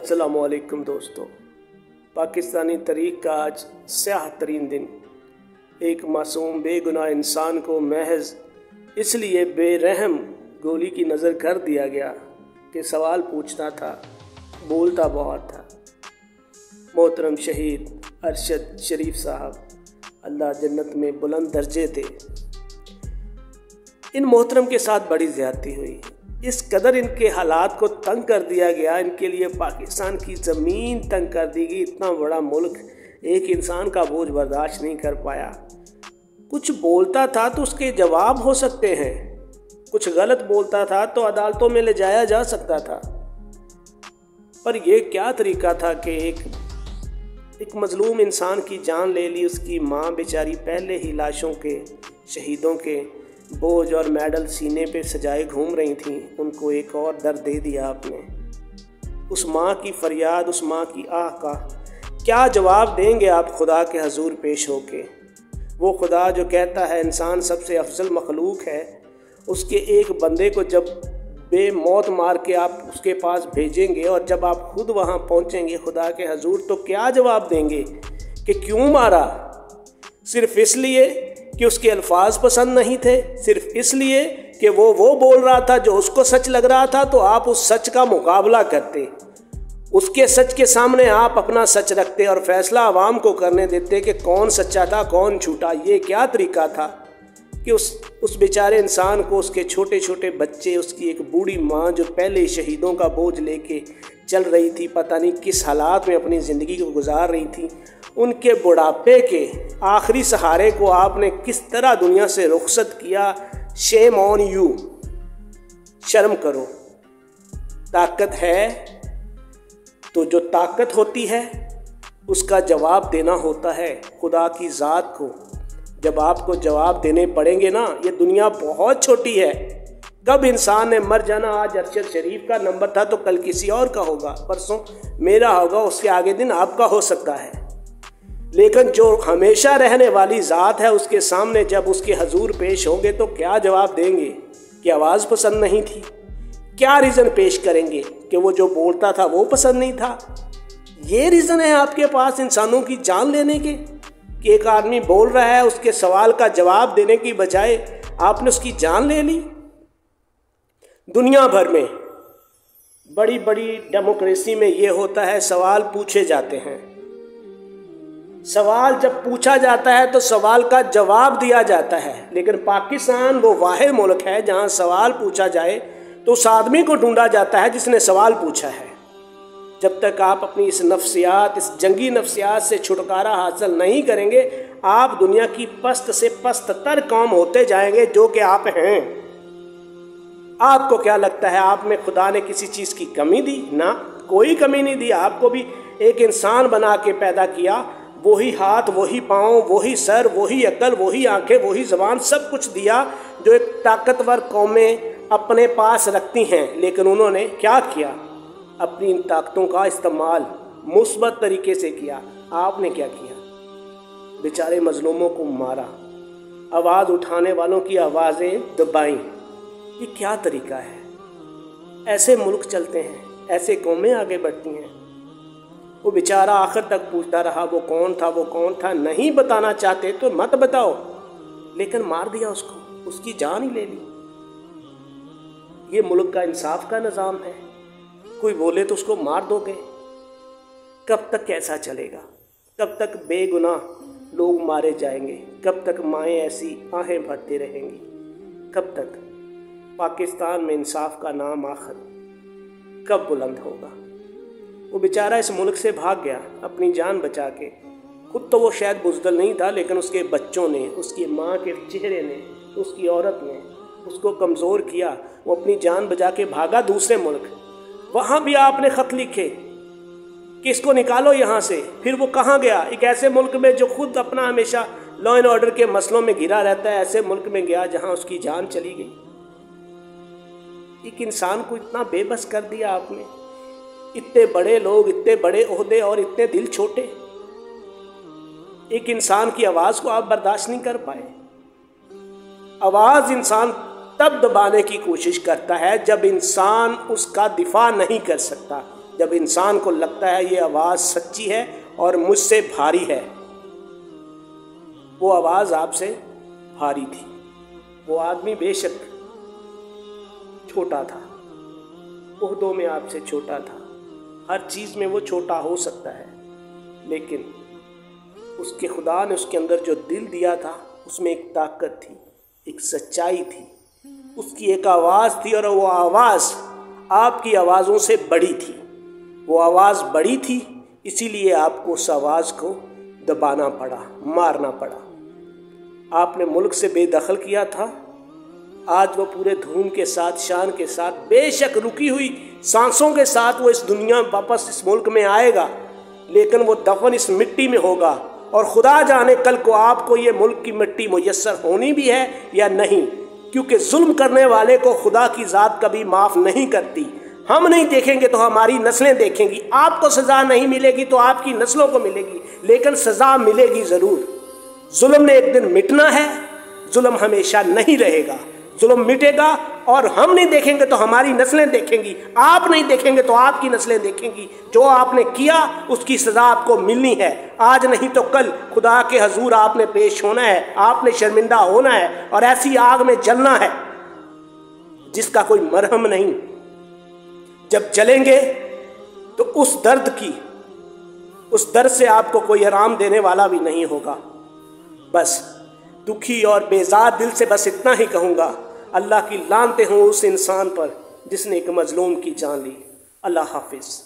अस्सलामु अलैकुम दोस्तों। पाकिस्तानी तारीख का आज स्याह तरीन दिन एक मासूम बेगुनाह इंसान को महज इसलिए बेरहम गोली की नज़र कर दिया गया कि सवाल पूछता था, बोलता बहुत था। मोहतरम शहीद अरशद शरीफ साहब, अल्लाह जन्नत में बुलंद दर्जे दे। इन मोहतरम के साथ बड़ी ज़्यादती हुई। इस कदर इनके हालात को तंग कर दिया गया, इनके लिए पाकिस्तान की ज़मीन तंग कर दी गई। इतना बड़ा मुल्क एक इंसान का बोझ बर्दाश्त नहीं कर पाया। कुछ बोलता था तो उसके जवाब हो सकते हैं, कुछ गलत बोलता था तो अदालतों में ले जाया जा सकता था। पर यह क्या तरीका था कि एक मजलूम इंसान की जान ले ली। उसकी माँ बेचारी पहले ही लाशों के, शहीदों के बोझ और मेडल सीने पे सजाए घूम रही थीं, उनको एक और दर्द दे दिया आपने। उस माँ की फरियाद, उस माँ की आह का क्या जवाब देंगे आप खुदा के हजूर पेश होके? वो खुदा जो कहता है इंसान सबसे अफजल मखलूक है, उसके एक बंदे को जब बेमौत मार के आप उसके पास भेजेंगे और जब आप खुद वहाँ पहुँचेंगे खुदा के हजूर, तो क्या जवाब देंगे कि क्यों मारा? सिर्फ इसलिए कि उसके अल्फाज पसंद नहीं थे, सिर्फ इसलिए कि वो बोल रहा था जो उसको सच लग रहा था, तो आप उस सच का मुकाबला करते, उसके सच के सामने आप अपना सच रखते और फैसला आवाम को करने देते कि कौन सच्चा था कौन झूठा। ये क्या तरीका था कि उस बेचारे इंसान को, उसके छोटे छोटे बच्चे, उसकी एक बूढ़ी माँ जो पहले शहीदों का बोझ लेके चल रही थी, पता नहीं किस हालात में अपनी ज़िंदगी को गुजार रही थी, उनके बुढ़ापे के आखिरी सहारे को आपने किस तरह दुनिया से रुखसत किया। शेम ऑन यू, शर्म करो। ताकत है तो जो ताकत होती है उसका जवाब देना होता है खुदा की ज़ात को। जब आपको जवाब देने पड़ेंगे ना, ये दुनिया बहुत छोटी है। कब इंसान ने मर जाना, आज अरशद शरीफ का नंबर था तो कल किसी और का होगा, परसों मेरा होगा, उसके आगे दिन आपका हो सकता है। लेकिन जो हमेशा रहने वाली ज़ात है, उसके सामने जब उसके हजूर पेश होंगे तो क्या जवाब देंगे कि आवाज़ पसंद नहीं थी? क्या रीज़न पेश करेंगे कि वो जो बोलता था वो पसंद नहीं था? ये रीज़न है आपके पास इंसानों की जान लेने के कि एक आदमी बोल रहा है, उसके सवाल का जवाब देने की बजाय आपने उसकी जान ले ली। दुनिया भर में बड़ी बड़ी डेमोक्रेसी में ये होता है, सवाल पूछे जाते हैं। सवाल जब पूछा जाता है तो सवाल का जवाब दिया जाता है। लेकिन पाकिस्तान वो वाहिद मुल्क है जहां सवाल पूछा जाए तो उस आदमी को ढूंढा जाता है जिसने सवाल पूछा है। जब तक आप अपनी इस नफ्सियात, इस जंगी नफ्सियात से छुटकारा हासिल नहीं करेंगे, आप दुनिया की पस्त से पस्त तर कौम होते जाएंगे जो कि आप हैं। आपको क्या लगता है आप में खुदा ने किसी चीज़ की कमी दी? ना, कोई कमी नहीं दी। आपको भी एक इंसान बना के पैदा किया, वही हाथ, वही पाँव, वही सर, वही अक्ल, वही आंखें, वही ज़बान, सब कुछ दिया जो एक ताकतवर कौमें अपने पास रखती हैं। लेकिन उन्होंने क्या किया? अपनी इन ताकतों का इस्तेमाल मुस्बत तरीके से किया। आपने क्या किया? बेचारे मजलूमों को मारा, आवाज़ उठाने वालों की आवाज़ें दबाईं। ये क्या तरीका है? ऐसे मुल्क चलते हैं, ऐसे कौमें आगे बढ़ती हैं। वो बेचारा आखिर तक पूछता रहा वो कौन था, वो कौन था। नहीं बताना चाहते तो मत बताओ, लेकिन मार दिया उसको, उसकी जान ही ले ली। ये मुल्क का इंसाफ का निज़ाम है। कोई बोले तो उसको मार दोगे? कब तक कैसा चलेगा? कब तक बेगुनाह लोग मारे जाएंगे? कब तक माएँ ऐसी आहें भरती रहेंगी? कब तक पाकिस्तान में इंसाफ का नाम आखिर कब बुलंद होगा? वो बेचारा इस मुल्क से भाग गया अपनी जान बचा के। खुद तो वो शायद बुज़दिल नहीं था, लेकिन उसके बच्चों ने, उसकी माँ के चेहरे ने, उसकी औरत ने उसको कमज़ोर किया। वो अपनी जान बचा के भागा दूसरे मुल्क। वहाँ भी आपने ख़त लिखे कि इसको निकालो यहाँ से। फिर वो कहाँ गया? एक ऐसे मुल्क में जो खुद अपना हमेशा लॉ एंड ऑर्डर के मसलों में घिरा रहता है, ऐसे मुल्क में गया जहाँ उसकी जान चली गई। एक इंसान को इतना बेबस कर दिया आपने। इतने बड़े लोग, इतने बड़े ओहदे और इतने दिल छोटे। एक इंसान की आवाज़ को आप बर्दाश्त नहीं कर पाए। आवाज़ इंसान तब दबाने की कोशिश करता है जब इंसान उसका दिफा नहीं कर सकता। جب انسان کو لگتا ہے یہ آواز سچی ہے اور مجھ سے بھاری ہے۔ وہ آواز آپ سے بھاری تھی، وہ آدمی بے شک چھوٹا تھا، عہدوں میں آپ سے چھوٹا تھا، ہر چیز میں وہ چھوٹا ہو سکتا ہے، لیکن اس کے خدا نے اس کے اندر جو دل دیا تھا اس میں ایک طاقت تھی، ایک سچائی تھی، اس کی ایک آواز تھی، اور وہ آواز آپ کی آوازوں سے بڑی تھی۔ وہ آواز بڑی تھی، اسی لیے آپ کو اس آواز کو دبانا پڑا، مارنا پڑا۔ آپ نے ملک سے بے دخل کیا تھا، آج وہ پورے دھوم کے ساتھ، شان کے ساتھ، بے شک رکی ہوئی سانسوں کے ساتھ وہ اس دنیا واپس اس ملک میں آئے گا، لیکن وہ دفن اس مٹی میں ہوگا، اور خدا جانے کل کو آپ کو یہ ملک کی مٹی میسر ہونی بھی ہے یا نہیں، کیونکہ ظلم کرنے والے کو خدا کی ذات کبھی معاف نہیں کرتی۔ ہم نہیں دیکھیں گے تو ہماری نسلیں دیکھیں گی، آپ کو سزا نہیں ملے گی تو آپ کی نسلوں کو ملے گی، لیکن سزا ملے گی ضرور۔ ظلم نے ایک دن مٹنا ہے، ظلم ہمیشہ نہیں رہے گا، ظلم مٹے گا، اور ہم نہیں دیکھیں گے تو ہماری نسلیں دیکھیں گی، آپ نہیں دیکھیں گے تو آپ کی نسلیں دیکھیں گی۔ جو آپ نے کیا اس کی سزا آپ کو ملنی ہے، آج نہیں تو کل خدا کے حضور آپ نے پیش ہونا ہے، آپ نے شرمندہ ہونا ہے، اور ایسی آگ میں جلنا ہے جس کا کوئی مرہم نہیں۔ جب جلیں گے تو اس درد سے آپ کو کوئی آرام دینے والا بھی نہیں ہوگا۔ بس دکھی اور بیزار دل سے بس اتنا ہی کہوں گا، اللہ کی لعنتیں ہوں اس انسان پر جس نے ایک مظلوم کی جان لی۔ اللہ حافظ۔